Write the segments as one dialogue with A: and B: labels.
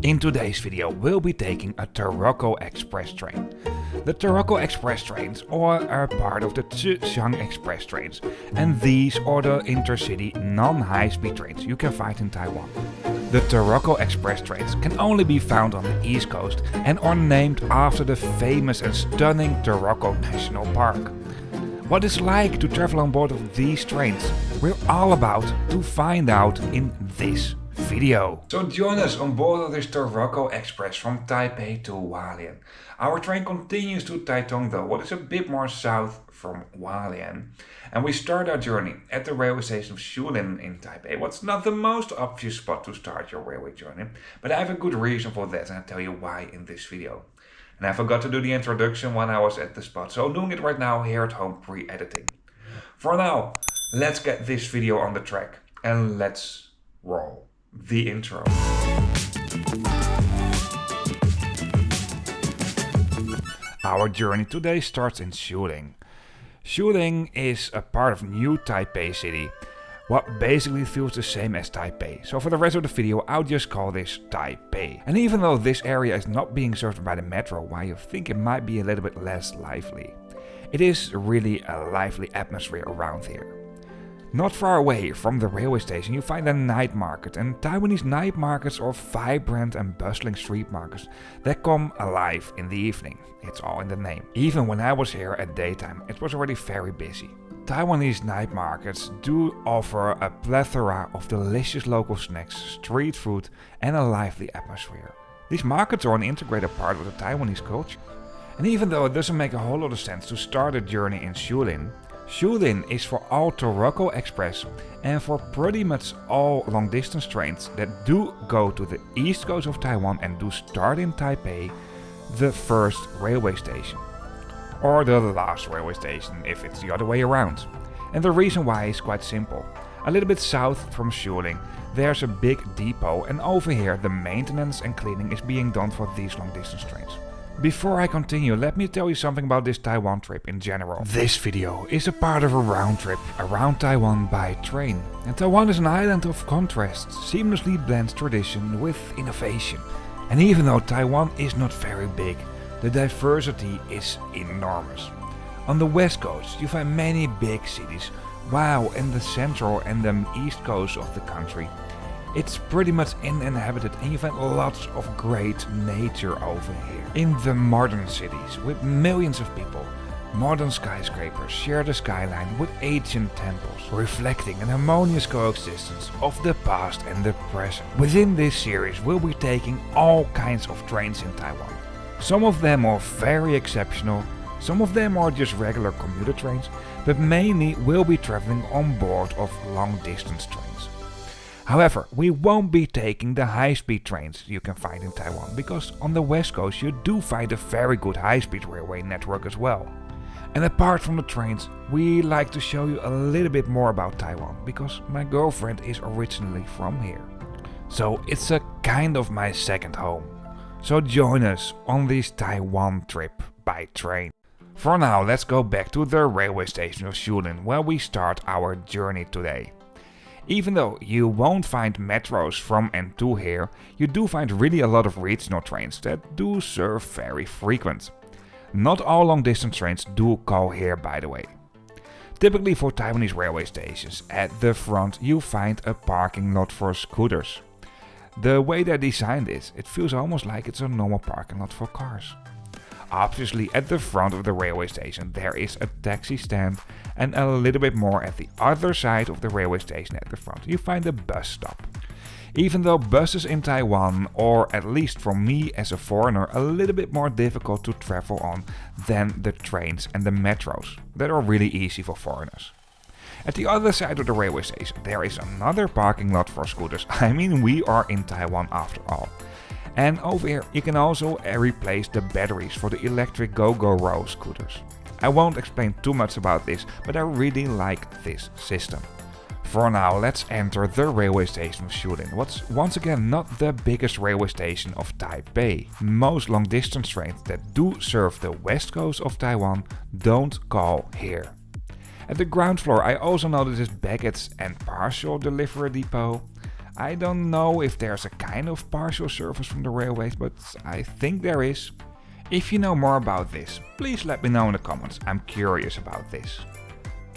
A: In today's video we'll be taking a Taroko Express train. The Taroko Express trains are part of the Tze-chiang Express trains, and these are the intercity non-high-speed trains you can find in Taiwan. The Taroko Express trains can only be found on the east coast and are named after the famous and stunning Taroko National Park. What it's like to travel on board of these trains, we're all about to find out in this video. So join us on board of this Taroko Express from Taipei to Hualien. Our train continues to Taitung though, what is a bit more south from Hualien. And we start our journey at the railway station of Shulin in Taipei. What's not the most obvious spot to start your railway journey, but I have a good reason for that and I'll tell you why in this video. And I forgot to do the introduction when I was at the spot, so I'm doing it right now here at home pre-editing. For now, let's get this video on the track and let's roll the intro. Our journey today starts in Shulin. Shulin is a part of New Taipei City, what basically feels the same as Taipei. So for the rest of the video I'll just call this Taipei. And even though this area is not being served by the metro, why you think it might be a little bit less lively, it is really a lively atmosphere around here. Not far away from the railway station you find a night market, and Taiwanese night markets are vibrant and bustling street markets that come alive in the evening. It's all in the name. Even when I was here at daytime it was already very busy. Taiwanese night markets do offer a plethora of delicious local snacks, street food and a lively atmosphere. These markets are an integrated part of the Taiwanese culture. And even though it doesn't make a whole lot of sense to start a journey in Shulin, Shulin is for all Taroko Express and for pretty much all long distance trains that do go to the east coast of Taiwan and do start in Taipei, the first railway station. Or the last railway station if it's the other way around. And the reason why is quite simple. A little bit south from Shulin there's a big depot, and over here the maintenance and cleaning is being done for these long distance trains. Before I continue, let me tell you something about this Taiwan trip in general. This video is a part of a round trip around Taiwan by train. And Taiwan is an island of contrasts, seamlessly blends tradition with innovation. And even though Taiwan is not very big, the diversity is enormous. On the west coast you find many big cities, while in the central and the east coast of the country it's pretty much uninhabited and you find lots of great nature over here. In the modern cities with millions of people, modern skyscrapers share the skyline with ancient temples, reflecting an harmonious coexistence of the past and the present. Within this series we'll be taking all kinds of trains in Taiwan. Some of them are very exceptional, some of them are just regular commuter trains, but mainly we'll be traveling on board of long distance trains. However, we won't be taking the high-speed trains you can find in Taiwan, because on the west coast you do find a very good high-speed railway network as well. And apart from the trains, we like to show you a little bit more about Taiwan, because my girlfriend is originally from here. So it's a kind of my second home. So join us on this Taiwan trip by train. For now, let's go back to the railway station of Shulin, where we start our journey today. Even though you won't find metros from and to here, you do find really a lot of regional trains that do serve very frequent. Not all long distance trains do call here, by the way. Typically for Taiwanese railway stations, at the front you find a parking lot for scooters. The way they designed this, it feels almost like it's a normal parking lot for cars. Obviously at the front of the railway station there is a taxi stand, and a little bit more at the other side of the railway station at the front you find a bus stop. Even though buses in Taiwan, or at least for me as a foreigner, a little bit more difficult to travel on than the trains and the metros that are really easy for foreigners. At the other side of the railway station there is another parking lot for scooters. I mean, we are in Taiwan after all. And over here you can also replace the batteries for the electric go-go-row scooters. I won't explain too much about this, but I really like this system. For now, let's enter the railway station of Shulin, what's once again not the biggest railway station of Taipei. Most long distance trains that do serve the west coast of Taiwan don't call here. At the ground floor I also noticed this baggage and parcel delivery depot. I don't know if there's a kind of partial service from the railways, but I think there is. If you know more about this, please let me know in the comments. I'm curious about this.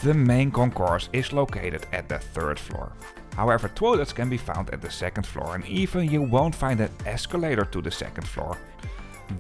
A: The main concourse is located at the 3rd floor. However, toilets can be found at the 2nd floor, and even you won't find an escalator to the 2nd floor.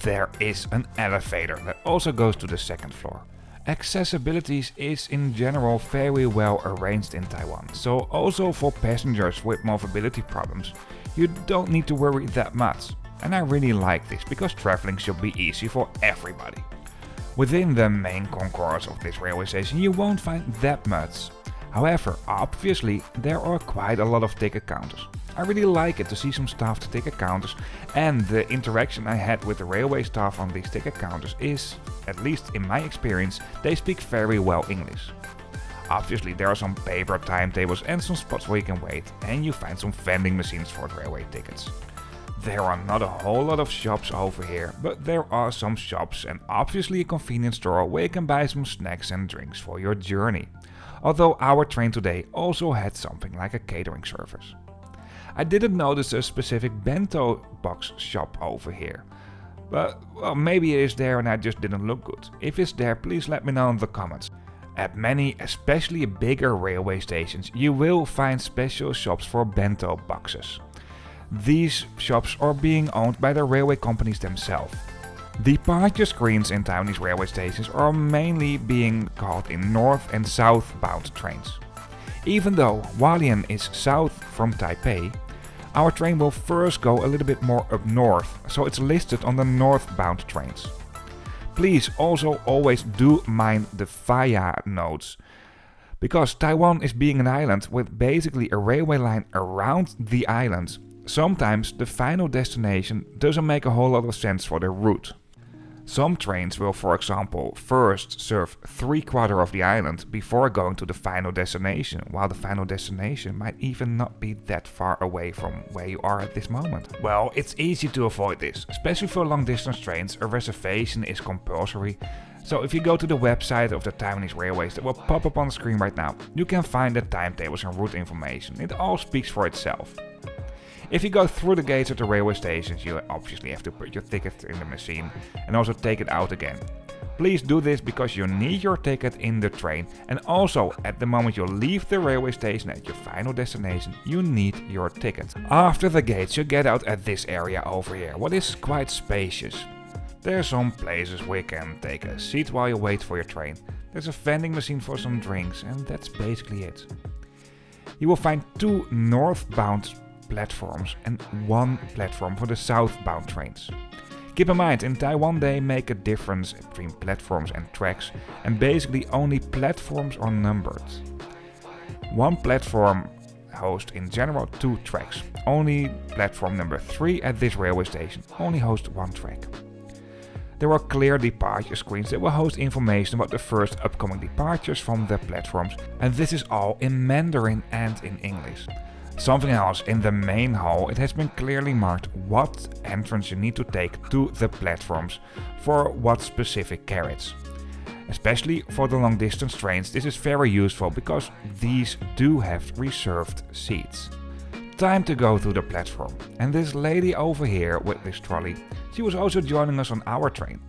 A: There is an elevator that also goes to the 2nd floor. Accessibility is in general very well arranged in Taiwan, so also for passengers with mobility problems, you don't need to worry that much. And I really like this, because traveling should be easy for everybody. Within the main concourse of this railway station you won't find that much. However, obviously there are quite a lot of ticket counters. I really like it to see some staffed ticket counters, and the interaction I had with the railway staff on these ticket counters is, at least in my experience, they speak very well English. Obviously there are some paper timetables and some spots where you can wait, and you find some vending machines for the railway tickets. There are not a whole lot of shops over here, but there are some shops and obviously a convenience store where you can buy some snacks and drinks for your journey. Although our train today also had something like a catering service. I didn't notice a specific bento box shop over here. But well, maybe it is there and I just didn't look good. If it's there, please let me know in the comments. At many, especially bigger railway stations, you will find special shops for bento boxes. These shops are being owned by the railway companies themselves. Departure screens in Taiwanese railway stations are mainly being called in north and southbound trains. Even though Hualien is south from Taipei, our train will first go a little bit more up north, so it's listed on the northbound trains. Please also always do mind the via notes, because Taiwan is being an island with basically a railway line around the island. Sometimes the final destination doesn't make a whole lot of sense for the route. Some trains will, for example, first serve 3/4 of the island before going to the final destination, while the final destination might even not be that far away from where you are at this moment. Well, it's easy to avoid this, especially for long distance trains. A reservation is compulsory, so if you go to the website of the Taiwanese Railways that will pop up on the screen right now, you can find the timetables and route information. It all speaks for itself. If you go through the gates of the railway stations, you obviously have to put your ticket in the machine and also take it out again. Please do this because you need your ticket in the train, and also at the moment you leave the railway station at your final destination, you need your ticket. After the gates you get out at this area over here, what is quite spacious. There are some places where you can take a seat while you wait for your train. There's a vending machine for some drinks, and that's basically it. You will find 2 northbound platforms and 1 platform for the southbound trains. Keep in mind, in Taiwan they make a difference between platforms and tracks, and basically only platforms are numbered. 1 platform hosts in general 2 tracks. Only platform number 3 at this railway station only hosts 1 track. There are clear departure screens that will host information about the first upcoming departures from the platforms, and this is all in Mandarin and in English. Something else, in the main hall it has been clearly marked what entrance you need to take to the platforms for what specific carriage. Especially for the long distance trains this is very useful because these do have reserved seats. Time to go to the platform, and this lady over here with this trolley, she was also joining us on our train.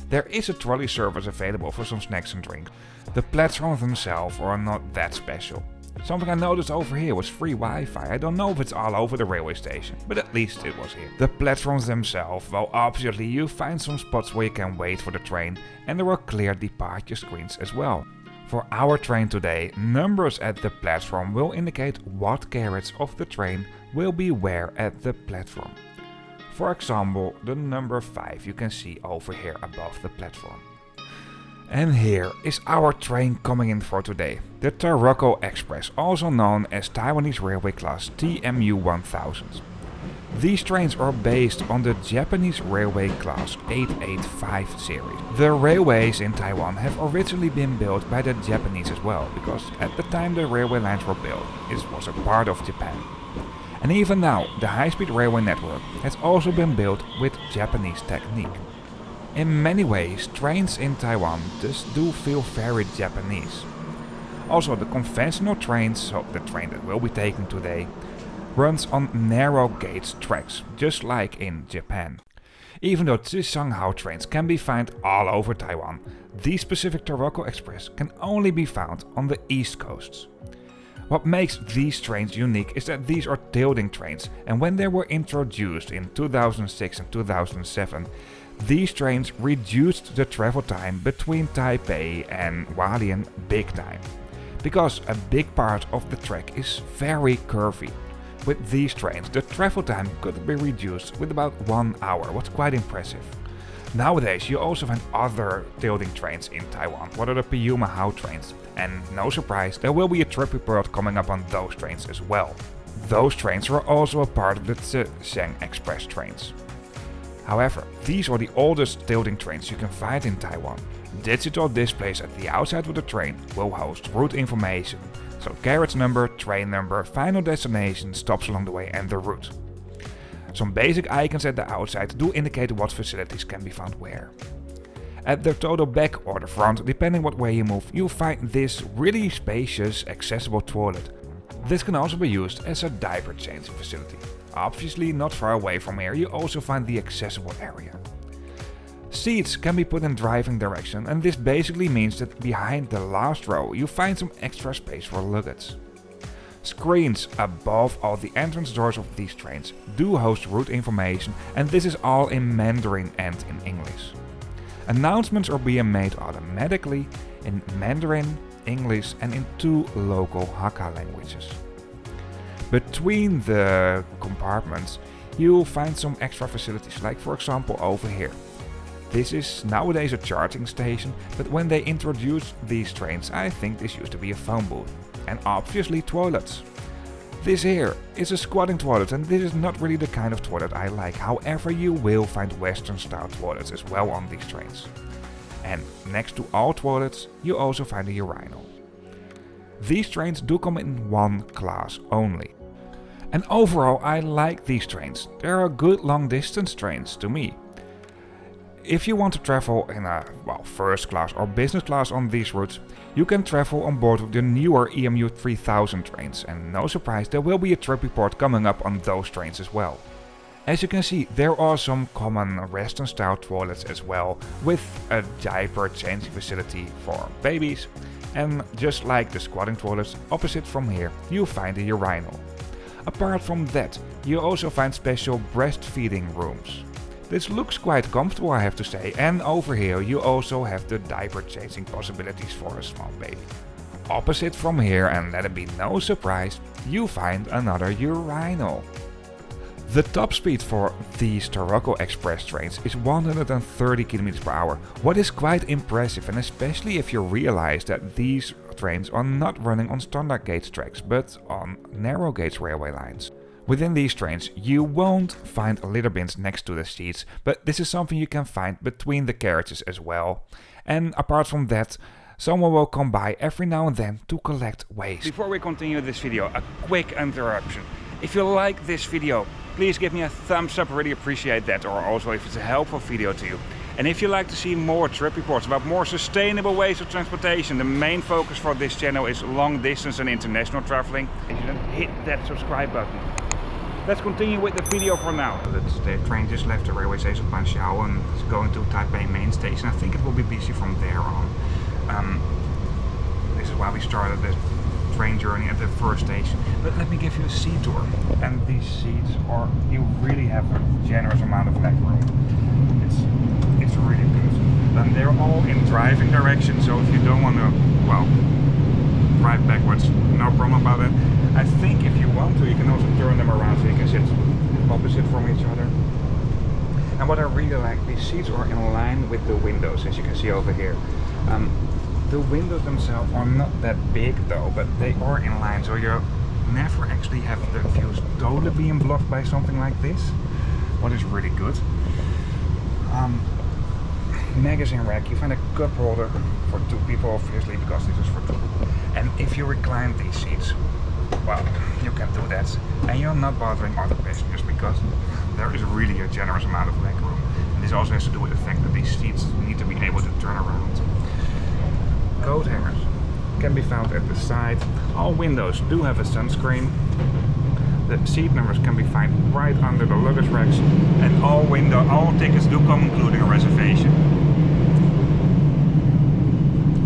A: There is a trolley service available for some snacks and drinks. The platforms themselves are not that special. Something I noticed over here was free Wi-Fi. I don't know if it's all over the railway station, but at least it was here. The platforms themselves, well obviously you find some spots where you can wait for the train, and there were clear departure screens as well. For our train today, numbers at the platform will indicate what carriage of the train will be where at the platform. For example, the number 5 you can see over here above the platform. And here is our train coming in for today, the Taroko Express, also known as Taiwanese Railway Class TMU 1000. These trains are based on the Japanese Railway Class 885 series. The railways in Taiwan have originally been built by the Japanese as well, because at the time the railway lines were built, it was a part of Japan. And even now, the high-speed railway network has also been built with Japanese technique. In many ways, trains in Taiwan just do feel very Japanese. Also, the conventional trains, so the train that we'll be taking today, runs on narrow gauge tracks, just like in Japan. Even though Tze-chiang trains can be found all over Taiwan, the specific Taroko Express can only be found on the east coast. What makes these trains unique is that these are tilting trains, and when they were introduced in 2006 and 2007, these trains reduced the travel time between Taipei and Hualien big time, because a big part of the track is very curvy. With these trains, the travel time could be reduced with about 1 hour, what's quite impressive. Nowadays you also find other tilting trains in Taiwan, what are the Piyuma trains, and no surprise, there will be a trip report coming up on those trains as well. Those trains were also a part of the Taroko Express trains. However, these are the oldest tilting trains you can find in Taiwan. Digital displays at the outside of the train will host route information, so carriage number, train number, final destination, stops along the way and the route. Some basic icons at the outside do indicate what facilities can be found where. At the total back or the front, depending what way you move, you'll find this really spacious, accessible toilet. This can also be used as a diaper changing facility. Obviously not far away from here you also find the accessible area. Seats can be put in driving direction, and this basically means that behind the last row you find some extra space for luggage. Screens above all the entrance doors of these trains do host route information, and this is all in Mandarin and in English. Announcements are being made automatically in Mandarin, English and in 2 local Hakka languages. Between the compartments you'll find some extra facilities, like for example over here. This is nowadays a charging station, but when they introduced these trains I think this used to be a phone booth. And obviously toilets. This here is a squatting toilet, and this is not really the kind of toilet I like, however you will find western style toilets as well on these trains. And next to all toilets you also find a urinal. These trains do come in 1 class only. And overall I like these trains, they are good long distance trains to me. If you want to travel in a first class or business class on these routes, you can travel on board with the newer EMU 3000 trains, and no surprise there will be a trip report coming up on those trains as well. As you can see, there are some common western style toilets as well, with a diaper changing facility for babies, and just like the squatting toilets, opposite from here you'll find a urinal. Apart from that, you also find special breastfeeding rooms. This looks quite comfortable I have to say, and over here you also have the diaper changing possibilities for a small baby. Opposite from here, and let it be no surprise, you find another urinal. The top speed for these Taroko Express trains is 130 km per hour, what is quite impressive, and especially if you realize that these trains are not running on standard gauge tracks but on narrow gauge railway lines. Within these trains you won't find litter bins next to the seats, but this is something you can find between the carriages as well. And apart from that, someone will come by every now and then to collect waste. Before we continue this video, a quick interruption. If you like this video, please give me a thumbs up, I really appreciate that, or also if it's a helpful video to you. And if you like to see more trip reports about more sustainable ways of transportation, the main focus for this channel is long distance and international traveling, then hit that subscribe button. Let's continue with the video for now. The train just left the railway station of Banxiao and is going to Taipei main station. I think it will be busy from there on. This is why we started the train journey at the first station. But let me give you a seat tour. And these seats are, you really have a generous amount of leg room. It's really good. And they're all in driving direction, so if you don't want to, drive backwards, no problem about it. I think if you want to, you can also turn them around so you can sit opposite from each other. And what I really like, these seats are in line with the windows, as you can see over here. The windows themselves are not that big though, but they are in line, so you never actually have the views totally being blocked by something like this, what is really good. Magazine rack, you find a cup holder for 2 people obviously, because this is for 2. And if you recline these seats, you can do that, and you're not bothering other passengers because there is really a generous amount of leg room. And this also has to do with the fact that these seats need to be able to turn around. Coat hangers can be found at the side. All windows do have a sunscreen. The seat numbers can be found right under the luggage racks, and all tickets do come including a reservation.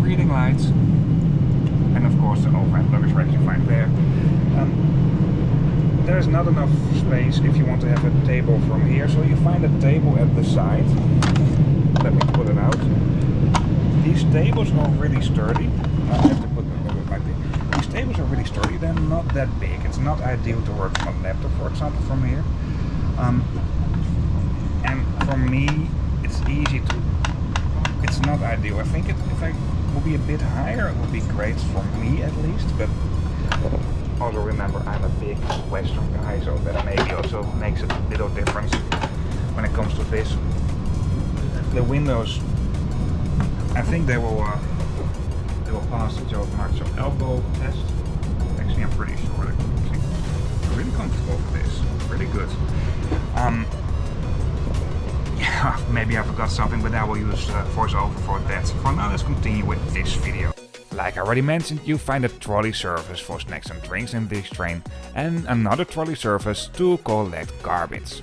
A: Reading lights, and of course the overhead luggage racks you find there. There's not enough space if you want to have a table from here, so you find a table at the side. Let me pull it out. These tables are really sturdy. I have to put it a little bit like this. These tables are really sturdy, they're not that big. It's not ideal to work on a laptop, for example, from here. And for me, it's easy to... It's not ideal. I think if I would be a bit higher, it would be great for me at least, but also remember I'm a big Western guy, so that maybe also makes a little difference when it comes to this. The windows, I think they will pass the Joe March elbow test. Actually, I'm pretty sure I'm really comfortable with this. Really good. Yeah, maybe I forgot something, but I will use voiceover for that. For now, let's continue with this video. Like I already mentioned, you find a trolley service for snacks and drinks in this train, and another trolley service to collect garbage.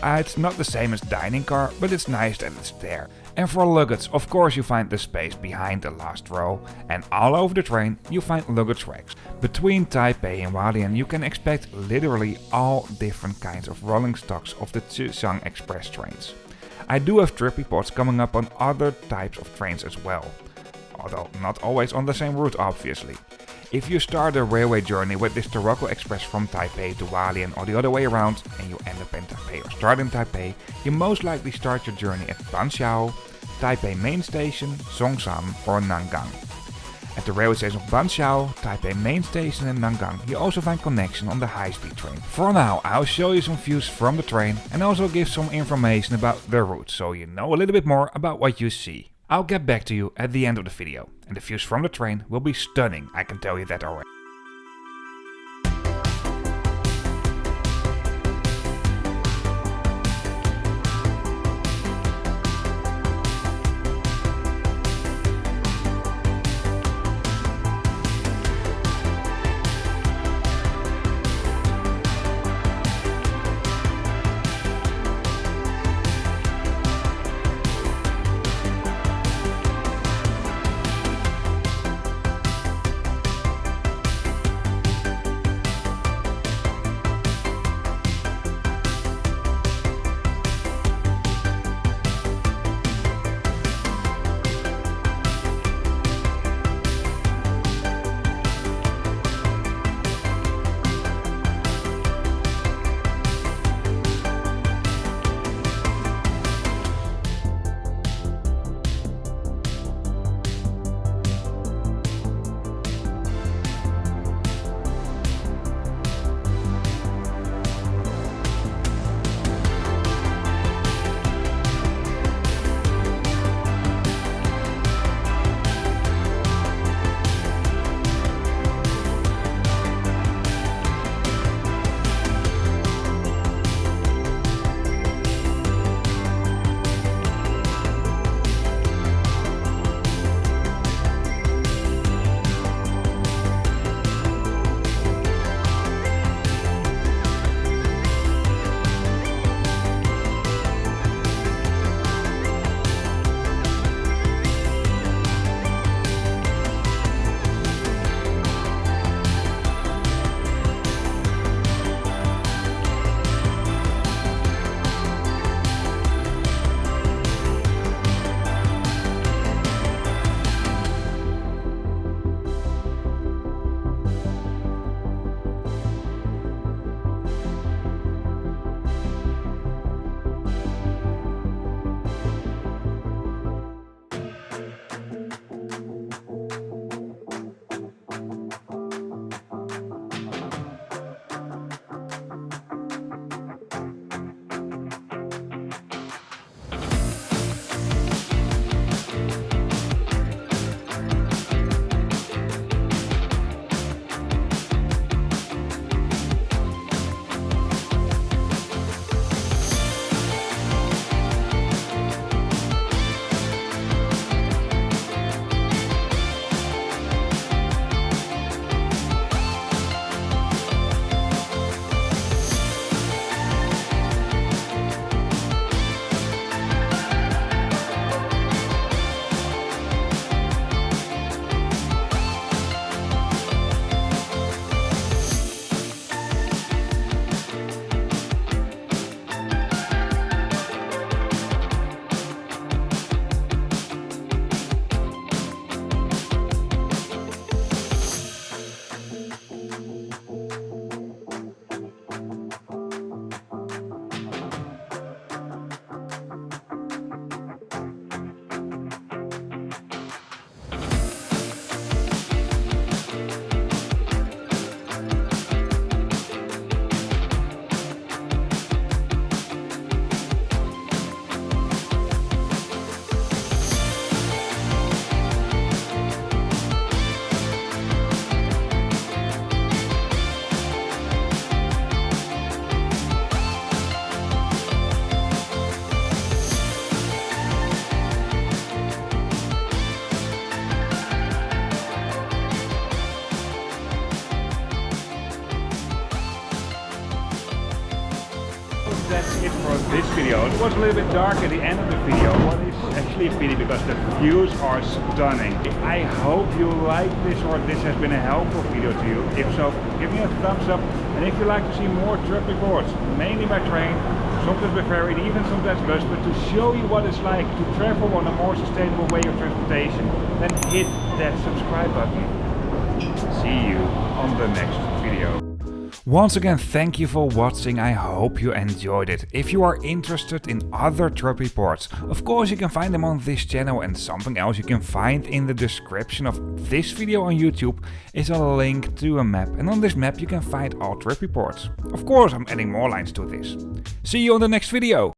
A: It's not the same as dining car, but it's nice that it's there. And for luggage, of course you find the space behind the last row, and all over the train you find luggage racks. Between Taipei and Hualien you can expect literally all different kinds of rolling stocks of the Tze-chiang Express trains. I do have trip reports coming up on other types of trains as well, although not always on the same route obviously. If you start a railway journey with this Taroko Express from Taipei to Hualien or the other way around, and you end up in Taipei or start in Taipei, you most likely start your journey at Banqiao, Taipei Main Station, Zhongshan or Nangang. At the railway station of Banqiao, Taipei Main Station and Nangang you also find connection on the high-speed train. For now I'll show you some views from the train and also give some information about the route, so you know a little bit more about what you see. I'll get back to you at the end of the video, and the views from the train will be stunning, I can tell you that already. this video. It was a little bit dark at the end of the video, but it's actually a pity because the views are stunning. I hope you like this or this has been a helpful video to you. If so, give me a thumbs up. And if you'd like to see more trip reports, mainly by train, sometimes by ferry, even sometimes bus, but to show you what it's like to travel on a more sustainable way of transportation, then hit that subscribe button. See you on the next video. Once again, thank you for watching. I hope you enjoyed it. If you are interested in other trip reports, of course you can find them on this channel, and something else you can find in the description of this video on YouTube is a link to a map, and on this map you can find all trip reports. Of course I'm adding more lines to this. See you on the next video.